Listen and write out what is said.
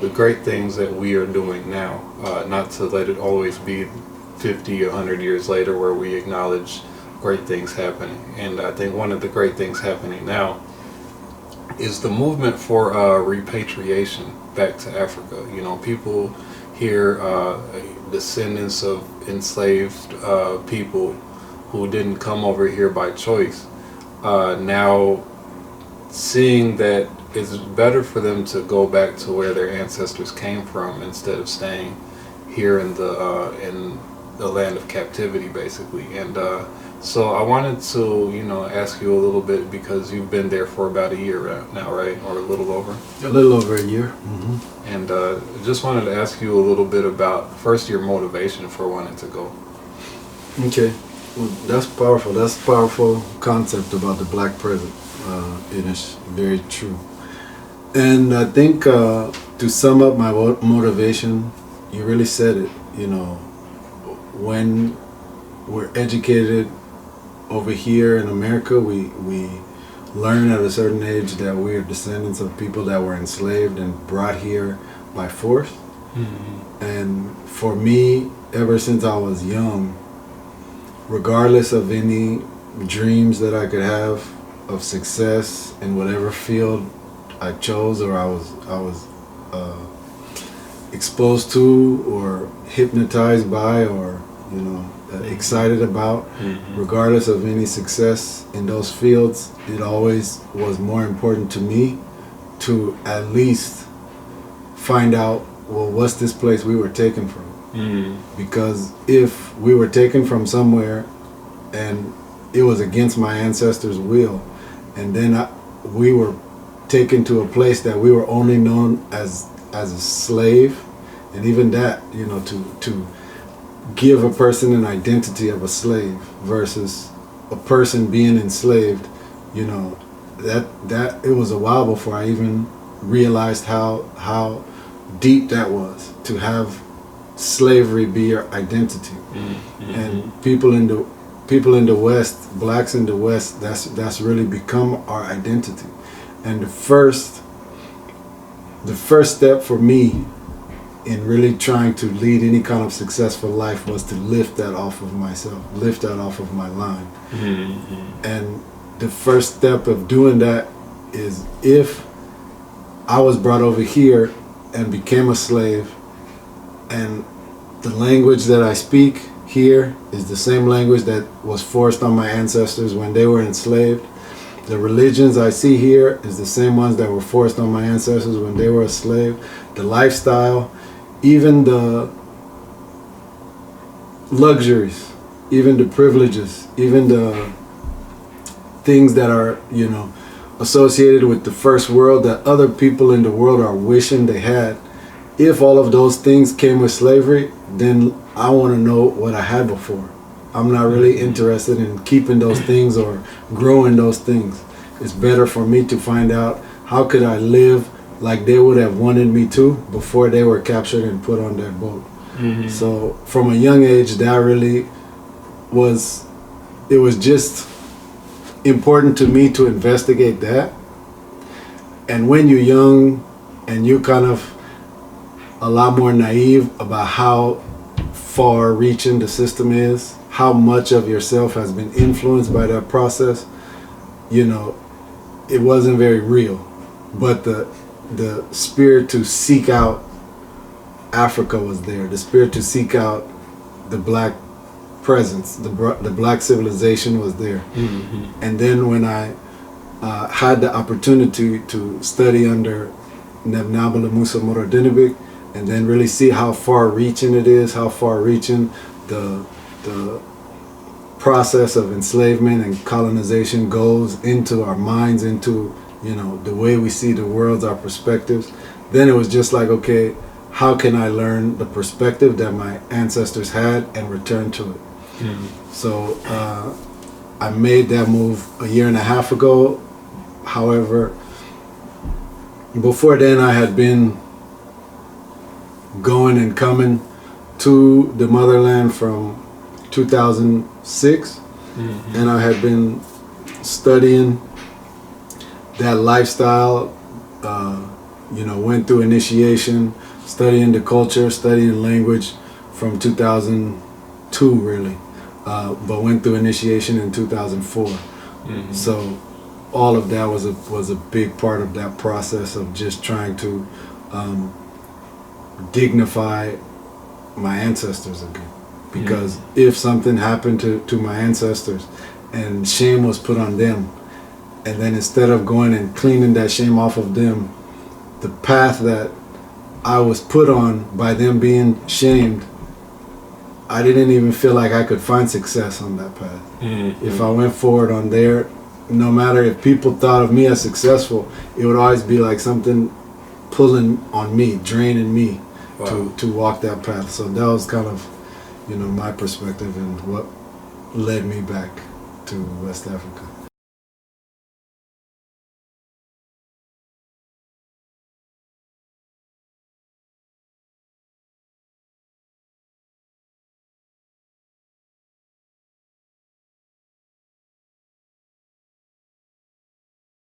the great things that we are doing now, not to let it always be 50, 100 years later where we acknowledge great things happening. And I think one of the great things happening now is the movement for repatriation back to Africa. You know, people here, descendants of enslaved people who didn't come over here by choice, now seeing that it's better for them to go back to where their ancestors came from instead of staying here in the land of captivity, basically. And so I wanted to, you know, ask you a little bit, because you've been there for about a year now, right? Or a little over? A little over a year. Mm-hmm. And just wanted to ask you a little bit about, first, your motivation for wanting to go. Okay. Well, that's powerful. That's a powerful concept about the black present. It is very true. And I think to sum up my motivation, you really said it. You know, when we're educated over here in America, we learn at a certain age that we are descendants of people that were enslaved and brought here by force. Mm-hmm. And for me, ever since I was young, regardless of any dreams that I could have of success in whatever field I chose or I was exposed to or hypnotized by or, you know, excited about, mm-hmm. regardless of any success in those fields, it always was more important to me to at least find out, well, what's this place we were taken from? Mm-hmm. Because if we were taken from somewhere and it was against my ancestors' will, and then we were taken to a place that we were only known as a slave, and even that, you know, to give a person an identity of a slave versus a person being enslaved, you know, that it was a while before I even realized how deep that was, to have slavery be your identity. Mm-hmm. And people in the West, blacks in the West, that's really become our identity. And the first step for me in really trying to lead any kind of successful life was to lift that off of myself, lift that off of my line. Mm-hmm. And the first step of doing that is, if I was brought over here and became a slave, and the language that I speak here is the same language that was forced on my ancestors when they were enslaved. The religions I see here is the same ones that were forced on my ancestors when they were a slave. The lifestyle, even the luxuries, even the privileges, even the things that are, you know, associated with the first world that other people in the world are wishing they had. If all of those things came with slavery, then I want to know what I had before. I'm not really interested in keeping those things or growing those things. It's better for me to find out how could I live like they would have wanted me to before they were captured and put on that boat. Mm-hmm. So from a young age, that really was, it was just important to me to investigate that. And when you're young and you're kind of a lot more naive about how far-reaching the system is, how much of yourself has been influenced by that process, you know, it wasn't very real. But the spirit to seek out Africa was there. The spirit to seek out the black presence, the black civilization was there. Mm-hmm. And then when I had the opportunity to study under Nebnabala Musa Moradinibik, and then really see how far-reaching it is, how far-reaching the process of enslavement and colonization goes into our minds, into, you know, the way we see the world, our perspectives. Then it was just like, okay, how can I learn the perspective that my ancestors had and return to it? Mm-hmm. So I made that move a year and a half ago. However, before then I had been going and coming to the motherland from 2006, mm-hmm. and I had been studying that lifestyle went through initiation, studying the culture, studying language from 2002 really, but went through initiation in 2004. Mm-hmm. So all of that was a big part of that process of just trying to dignify my ancestors again. Because if something happened to my ancestors and shame was put on them, and then instead of going and cleaning that shame off of them, the path that I was put on by them being shamed, I didn't even feel like I could find success on that path. Mm-hmm. If I went forward on there, no matter if people thought of me as successful, it would always be like something pulling on me, draining me. Wow. to walk that path. So that was kind of, my perspective and what led me back to West Africa.